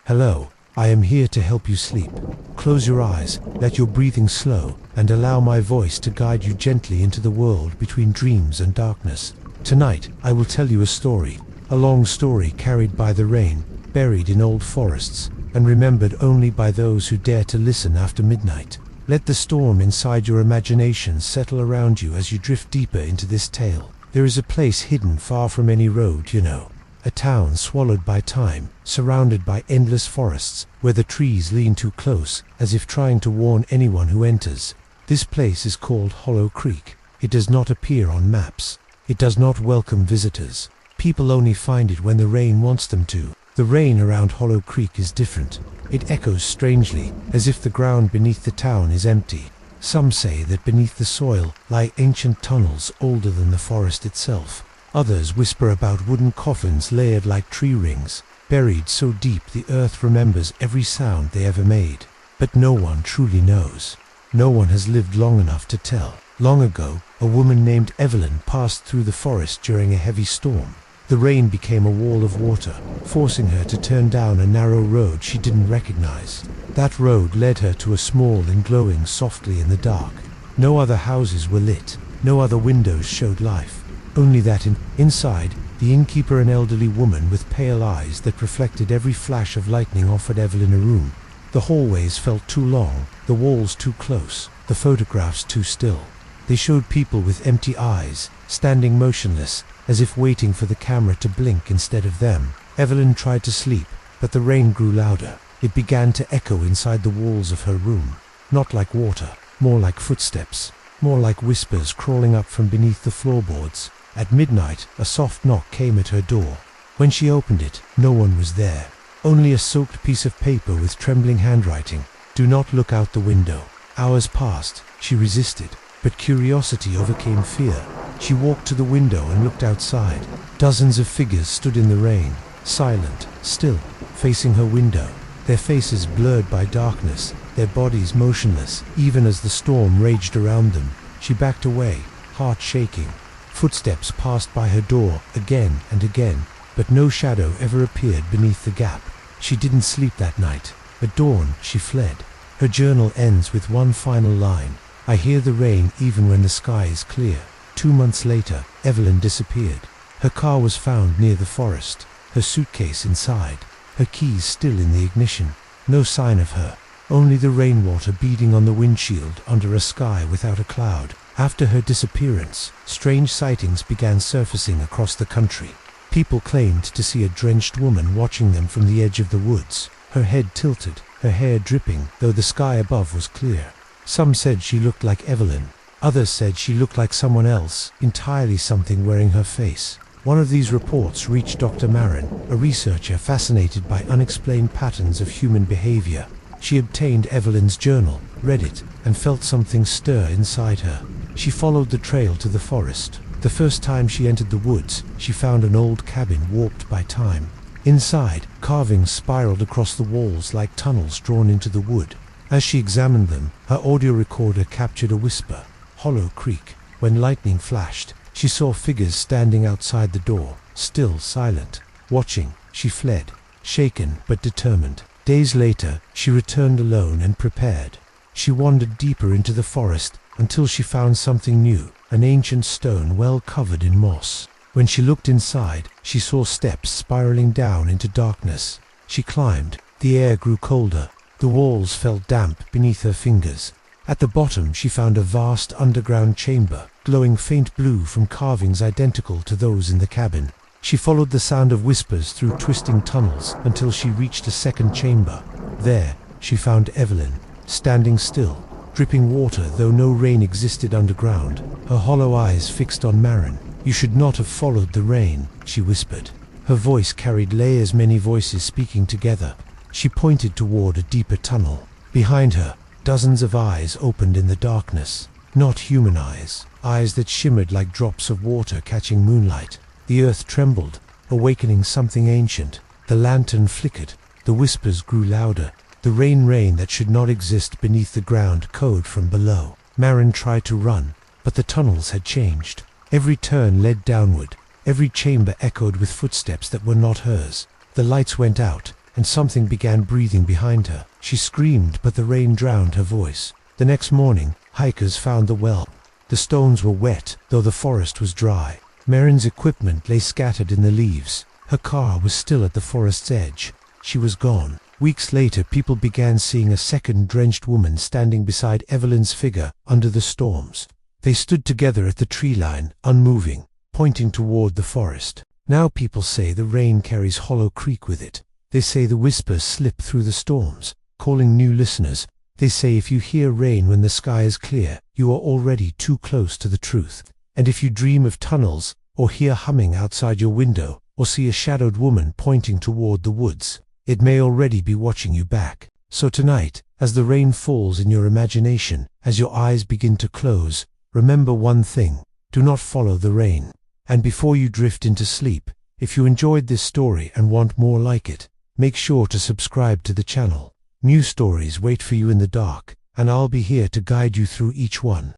Hello, I am here to help you sleep. Close your eyes, let your breathing slow, and allow my voice to guide you gently into the world between dreams and darkness. Tonight, I will tell you a story, a long story carried by the rain, buried in old forests, and remembered only by those who dare to listen after midnight. Let the storm inside your imagination settle around you as you drift deeper into this tale. There is a place hidden far from any road, you know. A town swallowed by time, surrounded by endless forests, where the trees lean too close, as if trying to warn anyone who enters. This place is called Hollow Creek. It does not appear on maps. It does not welcome visitors. People only find it when the rain wants them to. The rain around Hollow Creek is different. It echoes strangely, as if the ground beneath the town is empty. Some say that beneath the soil lie ancient tunnels older than the forest itself. Others whisper about wooden coffins layered like tree rings, buried so deep the earth remembers every sound they ever made. But no one truly knows. No one has lived long enough to tell. Long ago, a woman named Evelyn passed through the forest during a heavy storm. The rain became a wall of water, forcing her to turn down a narrow road she didn't recognize. That road led her to a small inn glowing softly in the dark. No other houses were lit, no other windows showed life. Only that inside, the innkeeper, an elderly woman with pale eyes that reflected every flash of lightning, offered Evelyn a room. The hallways felt too long, the walls too close, the photographs too still. They showed people with empty eyes, standing motionless, as if waiting for the camera to blink instead of them. Evelyn tried to sleep, but the rain grew louder. It began to echo inside the walls of her room. Not like water, more like footsteps, more like whispers crawling up from beneath the floorboards. At midnight, a soft knock came at her door. When she opened it, no one was there. Only a soaked piece of paper with trembling handwriting. Do not look out the window. Hours passed. She resisted, but curiosity overcame fear. She walked to the window and looked outside. Dozens of figures stood in the rain, silent, still, facing her window. Their faces blurred by darkness, their bodies motionless, even as the storm raged around them. She backed away, heart shaking. Footsteps passed by her door again and again, but no shadow ever appeared beneath the gap. She didn't sleep that night. At dawn, she fled. Her journal ends with one final line: "I hear the rain even when the sky is clear." 2 months later, Evelyn disappeared. Her car was found near the forest, her suitcase inside, her keys still in the ignition. No sign of her, only the rainwater beading on the windshield under a sky without a cloud. After her disappearance, strange sightings began surfacing across the country. People claimed to see a drenched woman watching them from the edge of the woods, her head tilted, her hair dripping, though the sky above was clear. Some said she looked like Evelyn. Others said she looked like someone else, entirely something wearing her face. One of these reports reached Dr. Marin, a researcher fascinated by unexplained patterns of human behavior. She obtained Evelyn's journal, read it, and felt something stir inside her. She followed the trail to the forest. The first time she entered the woods, she found an old cabin warped by time. Inside, carvings spiraled across the walls like tunnels drawn into the wood. As she examined them, her audio recorder captured a whisper: "Hollow Creek." When lightning flashed, she saw figures standing outside the door, still silent. Watching, she fled, shaken but determined. Days later, she returned alone and prepared. She wandered deeper into the forest until she found something new, an ancient stone well covered in moss. When she looked inside, she saw steps spiraling down into darkness. She climbed. The air grew colder. The walls felt damp beneath her fingers. At the bottom, she found a vast underground chamber, glowing faint blue from carvings identical to those in the cabin. She followed the sound of whispers through twisting tunnels until she reached a second chamber. There, she found Evelyn, standing still, dripping water though no rain existed underground, her hollow eyes fixed on Marin. "You should not have followed the rain," she whispered. Her voice carried layers, many voices speaking together. She pointed toward a deeper tunnel. Behind her, dozens of eyes opened in the darkness. Not human eyes, eyes that shimmered like drops of water catching moonlight. The earth trembled, awakening something ancient. The lantern flickered. The whispers grew louder. The rain that should not exist beneath the ground code from below. Marin tried to run, but the tunnels had changed. Every turn led downward. Every chamber echoed with footsteps that were not hers. The lights went out, and something began breathing behind her. She screamed, but the rain drowned her voice. The next morning, hikers found the well. The stones were wet, though the forest was dry. Marin's equipment lay scattered in the leaves. Her car was still at the forest's edge. She was gone. Weeks later, people began seeing a second drenched woman standing beside Evelyn's figure under the storms. They stood together at the tree line, unmoving, pointing toward the forest. Now people say the rain carries Hollow Creek with it. They say the whispers slip through the storms, calling new listeners. They say if you hear rain when the sky is clear, you are already too close to the truth. And if you dream of tunnels, or hear humming outside your window, or see a shadowed woman pointing toward the woods, it may already be watching you back. So tonight, as the rain falls in your imagination, as your eyes begin to close, remember one thing: do not follow the rain. And before you drift into sleep, if you enjoyed this story and want more like it, make sure to subscribe to the channel. New stories wait for you in the dark, and I'll be here to guide you through each one.